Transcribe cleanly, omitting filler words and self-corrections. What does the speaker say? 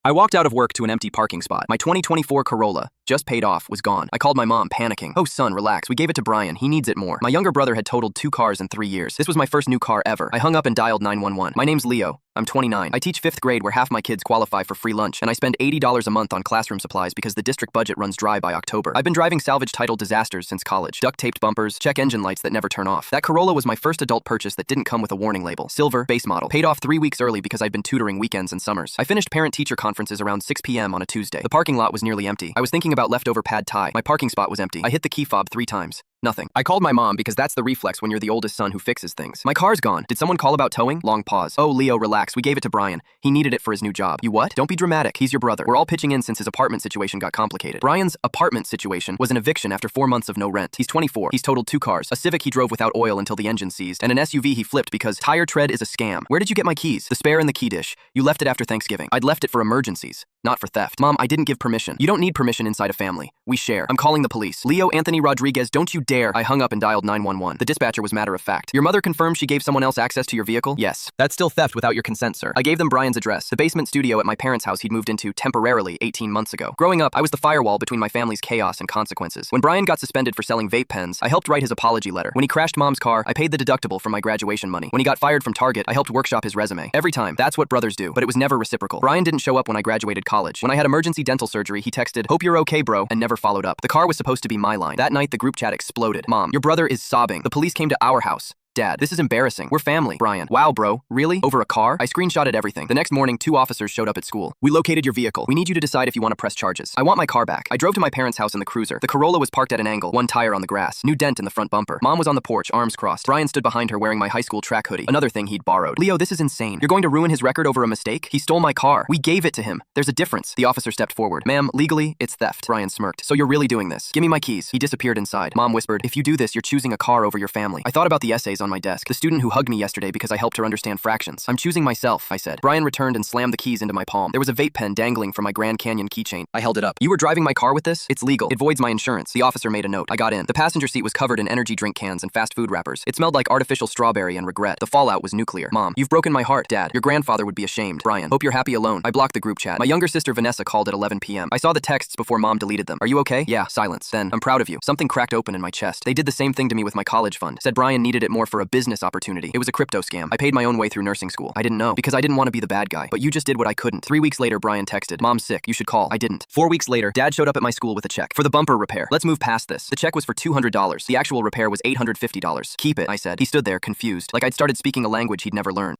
I walked out of work to an empty parking spot. My 2024 Corolla, just paid off, was gone. I called my mom, panicking. "Oh son, relax, we gave it to Brian, he needs it more." My younger brother had totaled 2 cars in 3 years. This was my first new car ever. I hung up and dialed 911. "My name's Leo. I'm 29. I teach 5th grade where half my kids qualify for free lunch, and I spend $80 a month on classroom supplies because the district budget runs dry by October. I've been driving salvage title disasters since college. Duct-taped bumpers, check engine lights that never turn off. That Corolla was my first adult purchase that didn't come with a warning label. Silver, base model. Paid off 3 weeks early because I'd been tutoring weekends and summers. I finished parent-teacher conferences around 6 p.m. on a Tuesday. The parking lot was nearly empty. I was thinking about leftover pad thai. My parking spot was empty. I hit the key fob 3 times. Nothing. I called my mom because that's the reflex when you're the oldest son who fixes things. "My car's gone. Did someone call about towing?" Long pause. "Oh, Leo, relax. We gave it to Brian. He needed it for his new job." "You what?" "Don't be dramatic. He's your brother. We're all pitching in since his apartment situation got complicated." Brian's apartment situation was an eviction after 4 months of no rent. He's 24. He's totaled 2 cars. A Civic he drove without oil until the engine seized, and an SUV he flipped because tire tread is a scam. "Where did you get my keys?" "The spare in the key dish. You left it after Thanksgiving." "I'd left it for emergencies, not for theft." "Mom, I didn't give permission." "You don't need permission inside a family. We share." "I'm calling the police." "Leo Anthony Rodriguez, don't you dare." I hung up and dialed 911. The dispatcher was matter of fact. "Your mother confirmed she gave someone else access to your vehicle?" "Yes." "That's still theft without your consent, sir." I gave them Brian's address, the basement studio at my parents' house he'd moved into temporarily 18 months ago. Growing up, I was the firewall between my family's chaos and consequences. When Brian got suspended for selling vape pens, I helped write his apology letter. When he crashed mom's car, I paid the deductible from my graduation money. When he got fired from Target, I helped workshop his resume. Every time. That's what brothers do. But it was never reciprocal. Brian didn't show up when I graduated college. When I had emergency dental surgery, he texted, "Hope you're okay, bro," and never followed up. The car was supposed to be my line. That night, the group chat exploded. "Mom, your brother is sobbing. The police came to our house." "Dad, this is embarrassing. We're family." Brian, "Wow, bro. Really? Over a car?" I screenshotted everything. The next morning, 2 officers showed up at school. "We located your vehicle. We need you to decide if you want to press charges." "I want my car back." I drove to my parents' house in the cruiser. The Corolla was parked at an angle, 1 tire on the grass, new dent in the front bumper. Mom was on the porch, arms crossed. Brian stood behind her wearing my high school track hoodie, another thing he'd borrowed. "Leo, this is insane. You're going to ruin his record over a mistake? He stole my car. We gave it to him. There's a difference." The officer stepped forward. "Ma'am, legally, it's theft." Brian smirked. "So you're really doing this?" "Give me my keys." He disappeared inside. Mom whispered, "If you do this, you're choosing a car over your family." I thought about the essays on my desk. The student who hugged me yesterday because I helped her understand fractions. "I'm choosing myself," I said. Brian returned and slammed the keys into my palm. There was a vape pen dangling from my Grand Canyon keychain. I held it up. "You were driving my car with this? It's legal. It voids my insurance." The officer made a note. I got in. The passenger seat was covered in energy drink cans and fast food wrappers. It smelled like artificial strawberry and regret. The fallout was nuclear. "Mom, you've broken my heart." "Dad, your grandfather would be ashamed." Brian, "Hope you're happy alone." I blocked the group chat. My younger sister Vanessa called at 11 p.m. I saw the texts before Mom deleted them. "Are you okay?" "Yeah." Silence. Then, "I'm proud of you." Something cracked open in my chest. They did the same thing to me with my college fund. Said Brian needed it more for a business opportunity. It was a crypto scam. I paid my own way through nursing school. I didn't know, because I didn't want to be the bad guy. But you just did what I couldn't. 3 weeks later, Brian texted, "Mom's sick. You should call." I didn't. 4 weeks later, Dad showed up at my school with a check for the bumper repair. "Let's move past this." The check was for $200. The actual repair was $850. "Keep it," I said. He stood there, confused, like I'd started speaking a language he'd never learned.